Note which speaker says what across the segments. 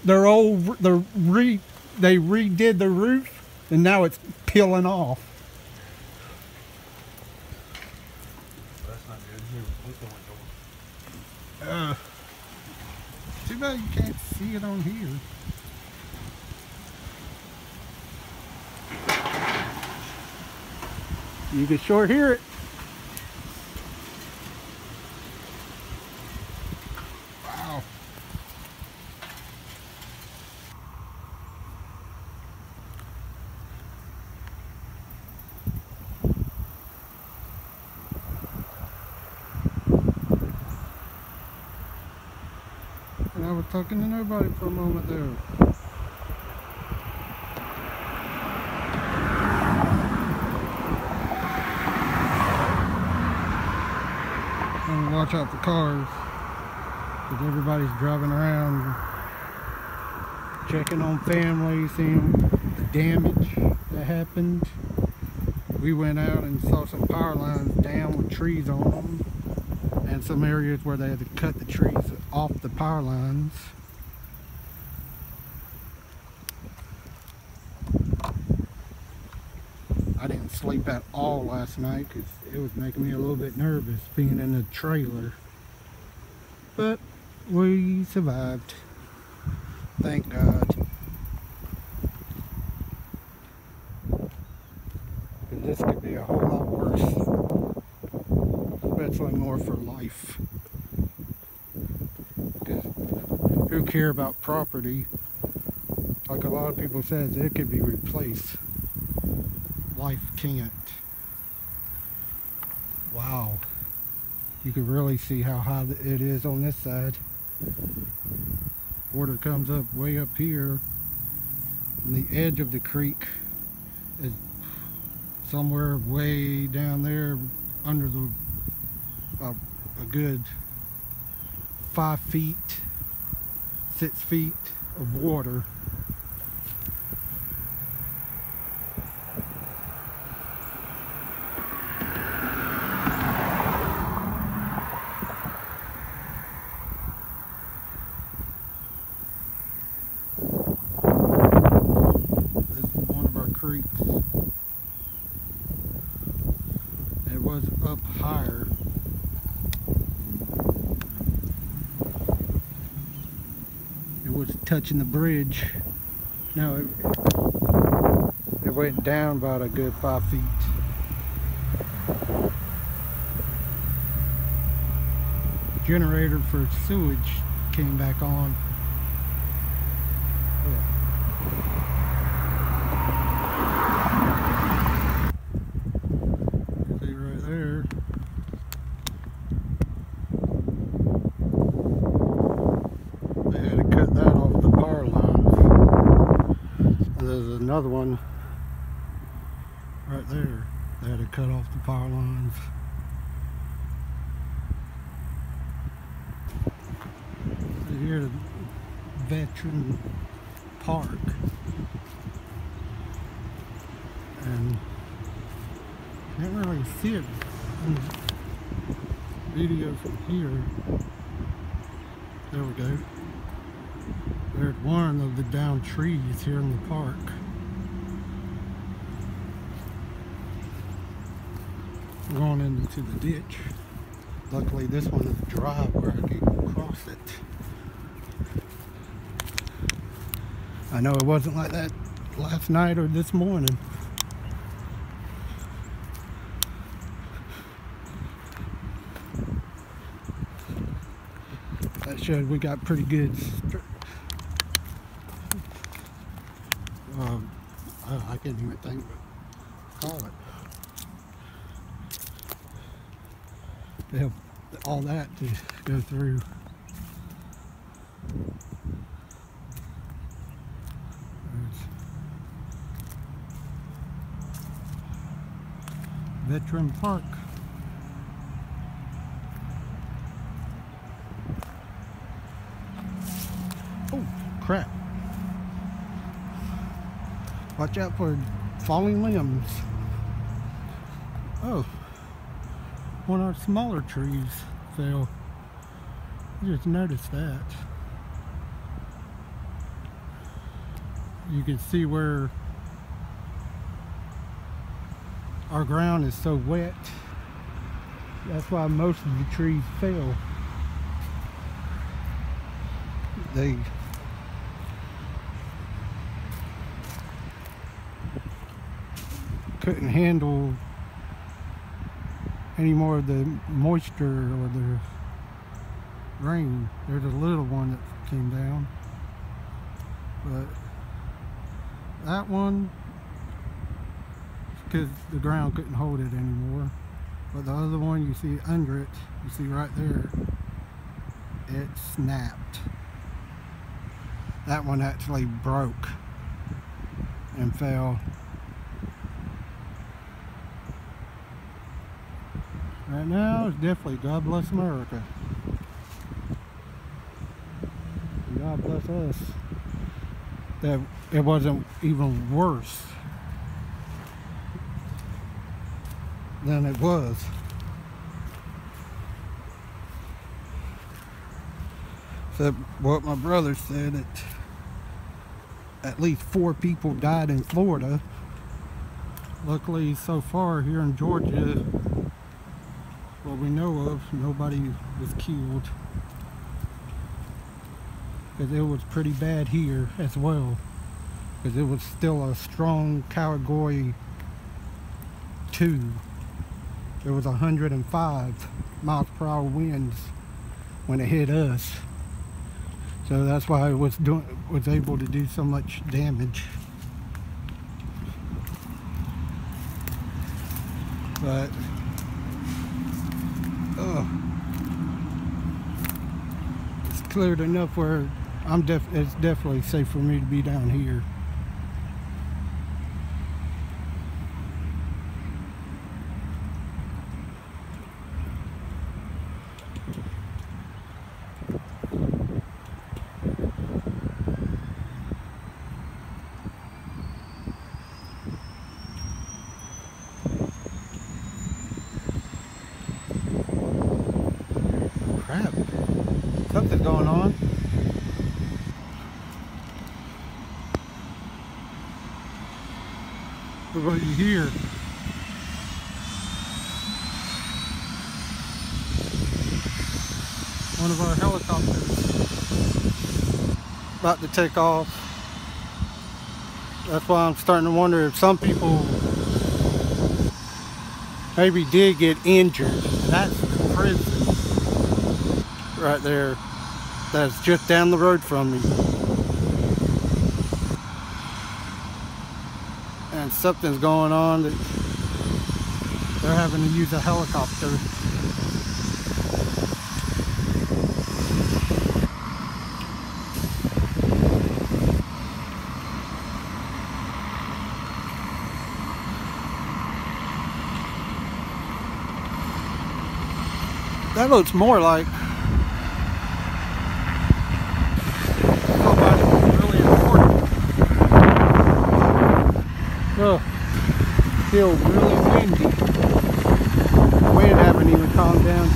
Speaker 1: their old, they redid the roof, and now it's peeling off.
Speaker 2: That's not good. Here, what's the window?
Speaker 1: Too bad you can't see it on here. You can sure hear it. Wow. And I was talking to nobody for a moment there. And watch out for cars, because everybody's driving around checking on family, seeing the damage that happened. We went out and saw some power lines down with trees on them, and some areas where they had to cut the trees off the power lines. I didn't sleep at all last night because it was making me a little bit nervous being in a trailer. But we survived. Thank God. Because this could be a whole lot worse. Especially more for life. Because who care about property? Like a lot of people says, it could be replaced. Life can't. Wow. You can really see how high it is on this side. Water comes up way up here, and the edge of the creek is somewhere way down there under the a good 5 feet, 6 feet of water. Creeks. It was up higher. It was touching the bridge. No, it went down about a good 5 feet. The generator for sewage came back on. Another one right there. They had to cut off the power lines. So here's the veteran park, and you can't really see it in the video from here. There we go. There's one of the downed trees here in the park. Going into the ditch. Luckily this one is dry where I can cross it. I know it wasn't like that last night or this morning. That showed we got pretty good I can't even think what to call it. They have all that to go through. There's Veteran Park. Oh, crap. Watch out for falling limbs. Oh. One of our smaller trees fell. I just noticed that. you can see where our ground is so wet. That's why most of the trees fell. They couldn't handle any more of the moisture or the rain. There's a little one that came down, but that one, because the ground couldn't hold it anymore. But the other one, you see under it, you see right there, it snapped. That one actually broke and fell. Right now, it's definitely God bless America. God bless us that it wasn't even worse than it was. Except what my brother said, that at least 4 people died in Florida. Luckily, so far here in Georgia, what we know of, nobody was killed. Because it was pretty bad here as well. Because it was still a strong Category 2. There was 105 miles per hour winds when it hit us. So that's why it was able to do so much damage. But it's cleared enough where it's definitely safe for me to be down here. Crap. Something's going on. What do you hear? One of our helicopters about to take off. That's why I'm starting to wonder if some people maybe did get injured. That's the prison right there. That's just down the road from me. And something's going on that they're having to use a helicopter. That looks more like somebody really important. Oh, still really windy. The wind haven't even calmed down.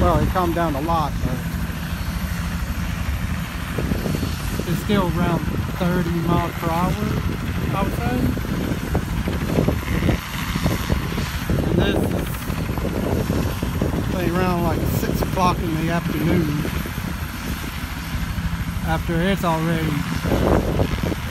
Speaker 1: Well, it calmed down a lot, but it's still around 30 miles per hour, I would say. And this is around like 6 o'clock in the afternoon. After it's already,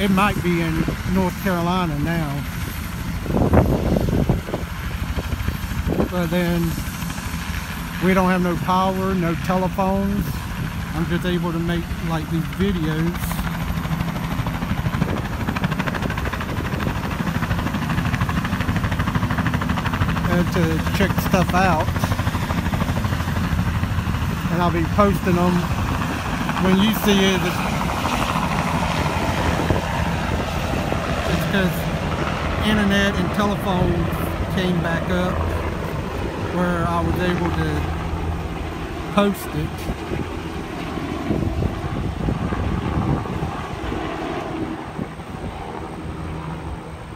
Speaker 1: it might be in North Carolina now. But then we don't have no power, no telephones. I'm just able to make like these videos. And to check stuff out. And I'll be posting them when you see it. It's because internet and telephone came back up where I was able to post it.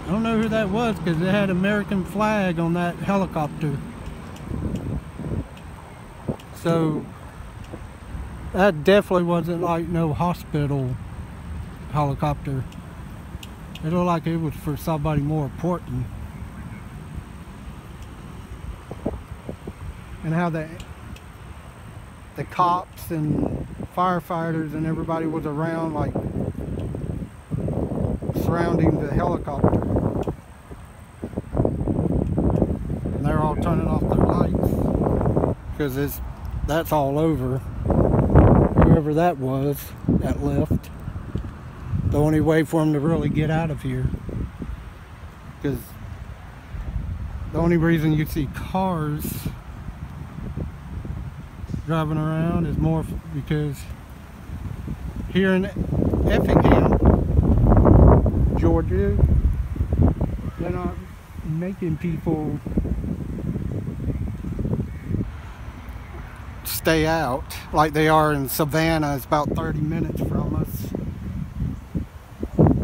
Speaker 1: I don't know who that was because it had American flag on that helicopter. So that definitely wasn't like no hospital helicopter. It looked like it was for somebody more important. And how the cops and firefighters and everybody was around, like surrounding the helicopter. And they're all turning off their lights because that's all over. Whoever that was that left. The only way for them to really get out of here, because the only reason you see cars driving around is more because here in Effingham, Georgia, they're not making people stay out like they are in Savannah. It's about 30 minutes from us.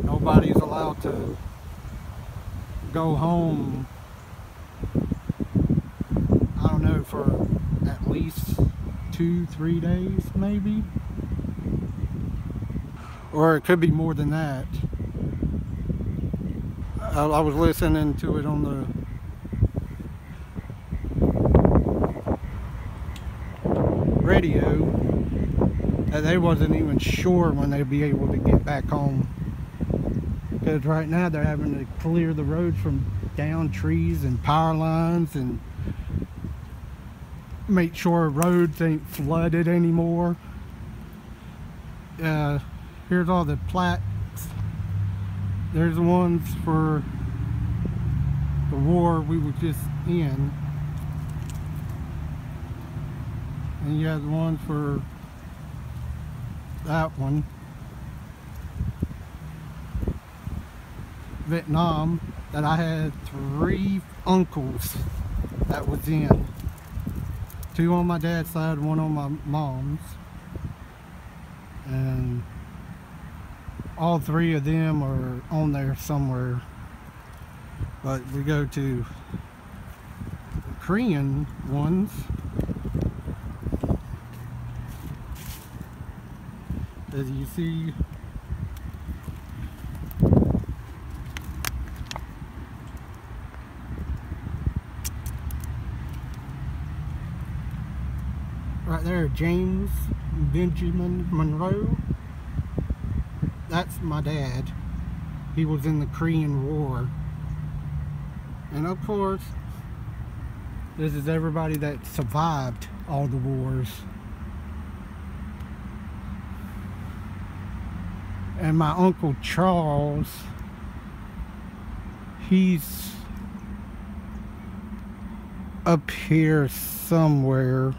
Speaker 1: Nobody's allowed to go home, I don't know, for at least 2-3 days maybe, or it could be more than that. I was listening to it on the radio that they wasn't even sure when they'd be able to get back home. Because right now they're having to clear the roads from down trees and power lines and make sure roads ain't flooded anymore. Here's all the plaques. There's the ones for the war we were just in. And you have the one for that one. Vietnam, that I had 3 uncles that was in. 2 on my dad's side, 1 on my mom's. And all 3 of them are on there somewhere. But we go to the Korean ones. As you see, right there, James Benjamin Monroe. That's my dad. He was in the Korean War. And of course, this is everybody that survived all the wars. And my Uncle Charles, he's up here somewhere.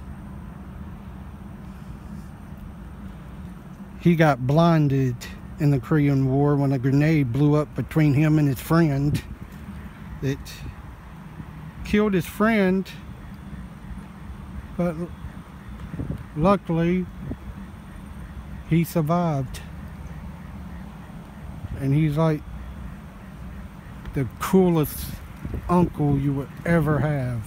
Speaker 1: He got blinded in the Korean War when a grenade blew up between him and his friend. It killed his friend, but luckily he survived. And he's like the coolest uncle you would ever have.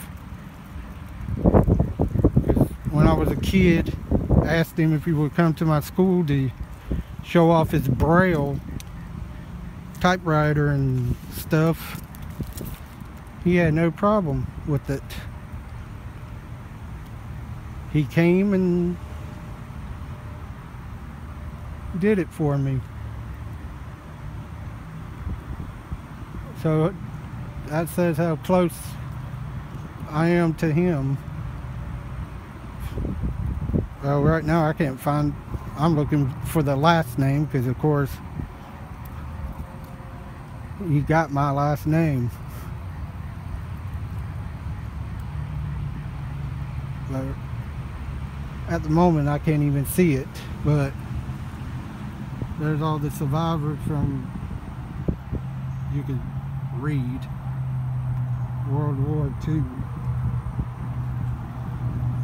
Speaker 1: Because when I was a kid, I asked him if he would come to my school to show off his Braille typewriter and stuff. He had no problem with it. He came and did it for me. So that says how close I am to him. Well, right now I can't find, I'm looking for the last name because of course he got my last name. But at the moment I can't even see it, but there's all the survivors from, you can read, World War II.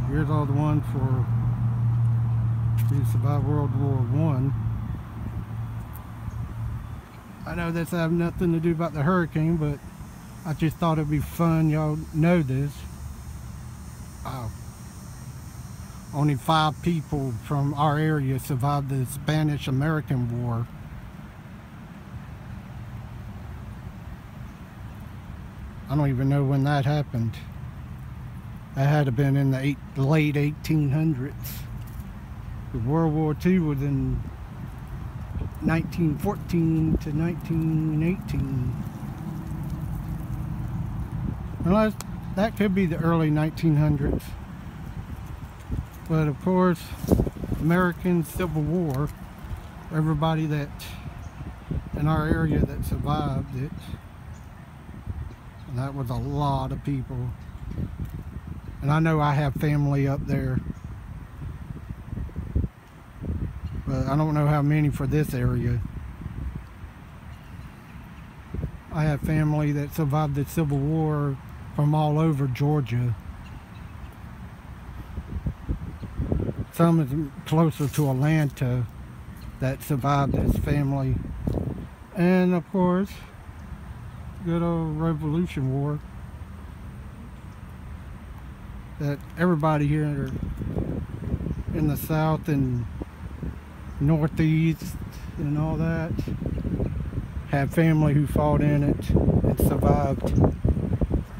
Speaker 1: Here's all the ones for who survived World War I. I know this has nothing to do about the hurricane, but I just thought it'd be fun. Y'all know this. Only 5 people from our area survived the Spanish-American War. I don't even know when that happened. That had to have been in the late 1800s. The World War II was in 1914 to 1918. Unless that could be the early 1900s. But of course, American Civil War, everybody that in our area that survived it, and that was a lot of people. And I know I have family up there, but I don't know how many for this area. I have family that survived the Civil War from all over Georgia. Some is closer to Atlanta that survived this family. And of course, good old Revolution War. That everybody here in the South and Northeast and all that have family who fought in it and survived.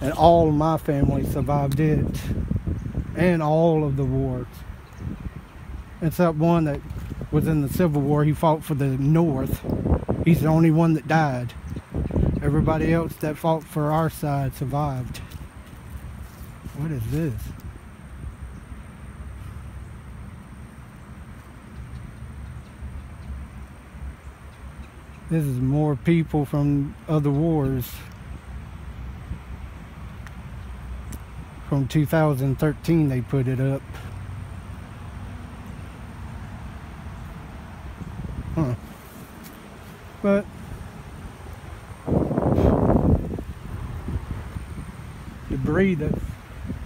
Speaker 1: And all of my family survived it and all of the wars. Except one that was in the Civil War. He fought for the North. He's the only one that died. Everybody else that fought for our side survived. What is this? This is more people from other wars. From 2013 they put it up. Huh. But debris that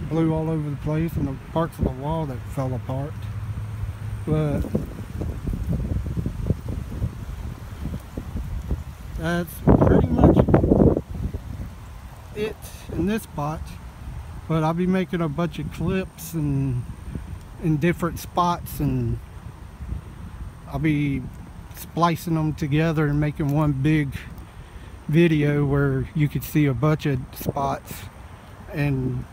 Speaker 1: blew all over the place and the parts of the wall that fell apart. But that's pretty much it in this spot. But I'll be making a bunch of clips and in different spots, and I'll be splicing them together and making one big video where you could see a bunch of spots and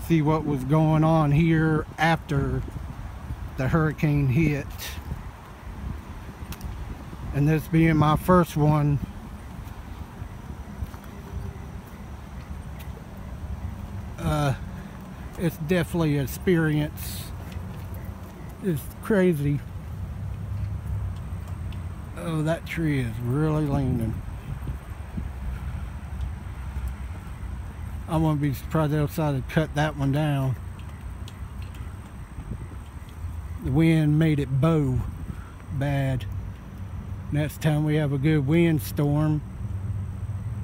Speaker 1: see what was going on here after the hurricane hit. And this being my first one, it's definitely an experience. It's crazy. Oh, that tree is really leaning. I wouldn't be surprised they decided to cut that one down. The wind made it bow bad. Next time we have a good windstorm,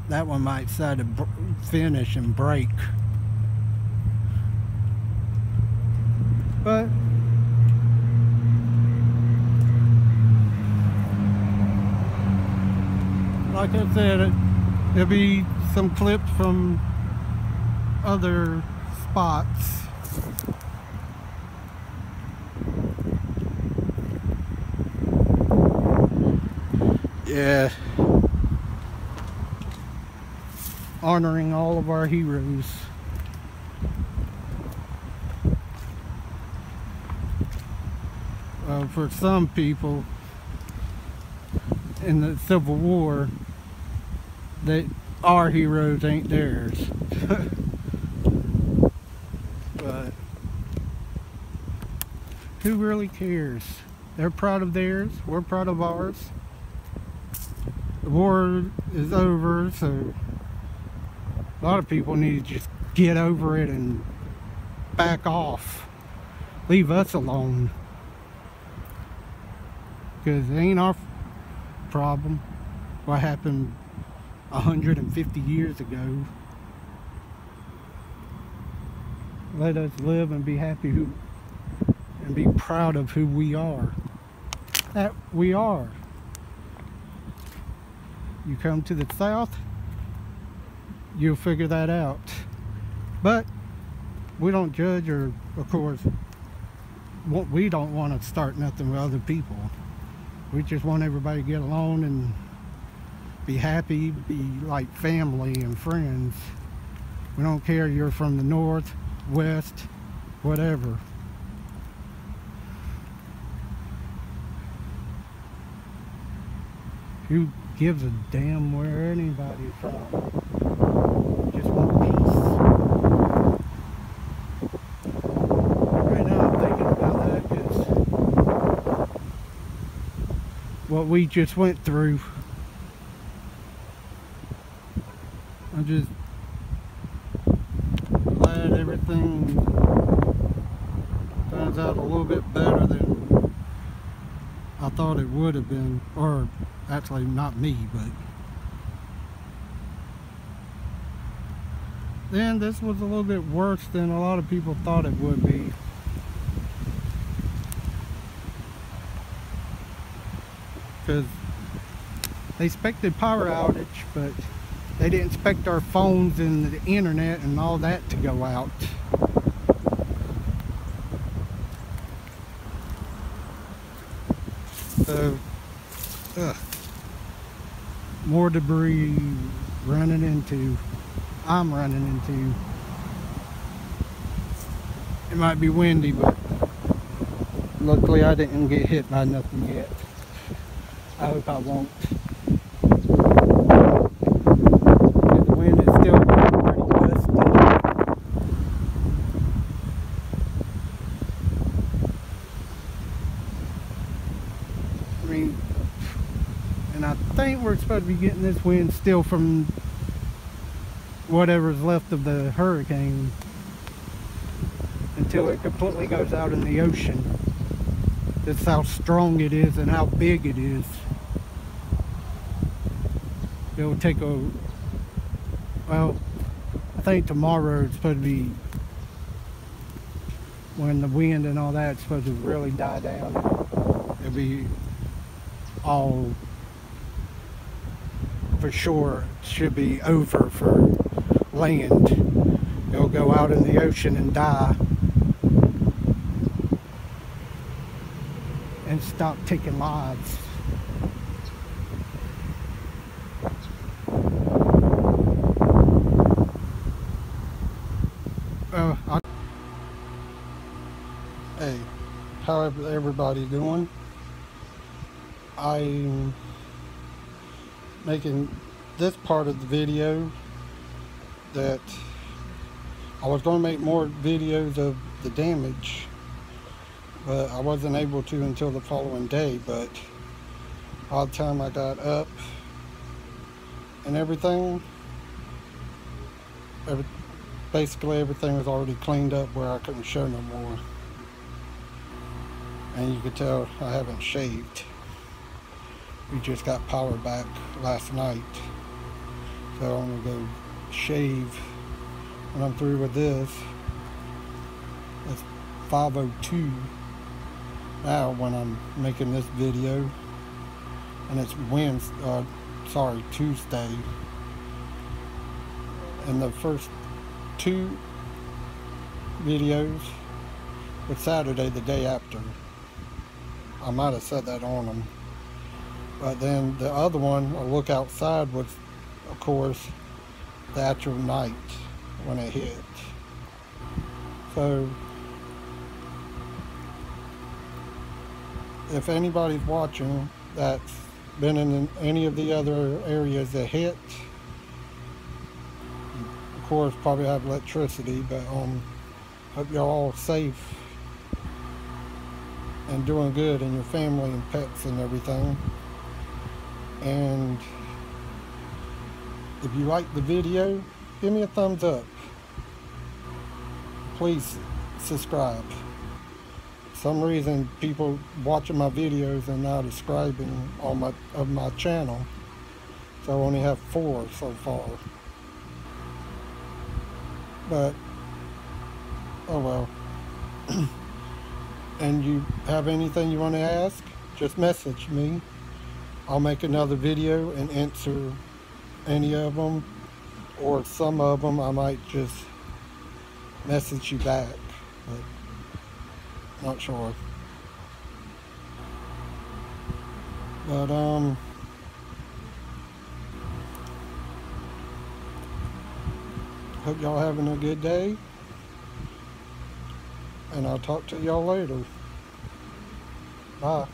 Speaker 1: that one might decide to finish and break. But like I said, there'll be some clips from other spots. Yeah, honoring all of our heroes. For some people in the Civil War, our heroes ain't theirs. But who really cares? They're proud of theirs, we're proud of ours. The war is over, so a lot of people need to just get over it and back off. Leave us alone. Because it ain't our problem what happened 150 years ago. Let us live and be happy and be proud of who we are. That we are. You come to the South, you'll figure that out. But we don't judge, or of course, we don't want to start nothing with other people. We just want everybody to get along and be happy, be like family and friends. We don't care you're from the north, west, whatever. Who gives a damn where anybody's from? Just want peace. Right now I'm thinking about that because what we just went through. I'm just glad everything turns out a little bit better than I thought it would have been, or actually not me, but then this was a little bit worse than a lot of people thought it would be. Because they expected power outage, but they didn't expect our phones and the internet and all that to go out. So, more debris I'm running into. It might be windy, but luckily I didn't get hit by nothing yet. I hope I won't. The wind is still pretty gusty. I mean, and I think we're supposed to be getting this wind still from whatever's left of the hurricane until it completely goes out in the ocean. That's how strong it is and how big it is. It'll take well, I think tomorrow it's supposed to be when the wind and all that's supposed to really die down. It'll be all, for sure, should be over for land. It'll go out in the ocean and die and stop taking lives. Hey, how everybody doing? I'm making this part of the video that I was going to make more videos of the damage, but I wasn't able to until the following day. But by the time I got up and everything, basically everything was already cleaned up where I couldn't show no more. And you could tell I haven't shaved. We just got power back last night, so I'm gonna go shave when I'm through with this. It's 5:02 now when I'm making this video, and it's Tuesday. And the first two videos was Saturday, the day after. I might have said that on them. But then the other one, A Look Outside, was, of course, the actual night when it hit. So, if anybody's watching that's been in any of the other areas that hit, of course, probably have electricity, but hope you're all safe and doing good, and your family and pets and everything. And if you like the video, give me a thumbs up. Please subscribe. For some reason people watching my videos and not subscribing on my channel, so I only have 4 so far. But oh well. And you have anything you want to ask, just message me. I'll make another video and answer any of them, or some of them I might just message you back, but not sure. But Hope y'all having a good day. And I'll talk to y'all later. Bye.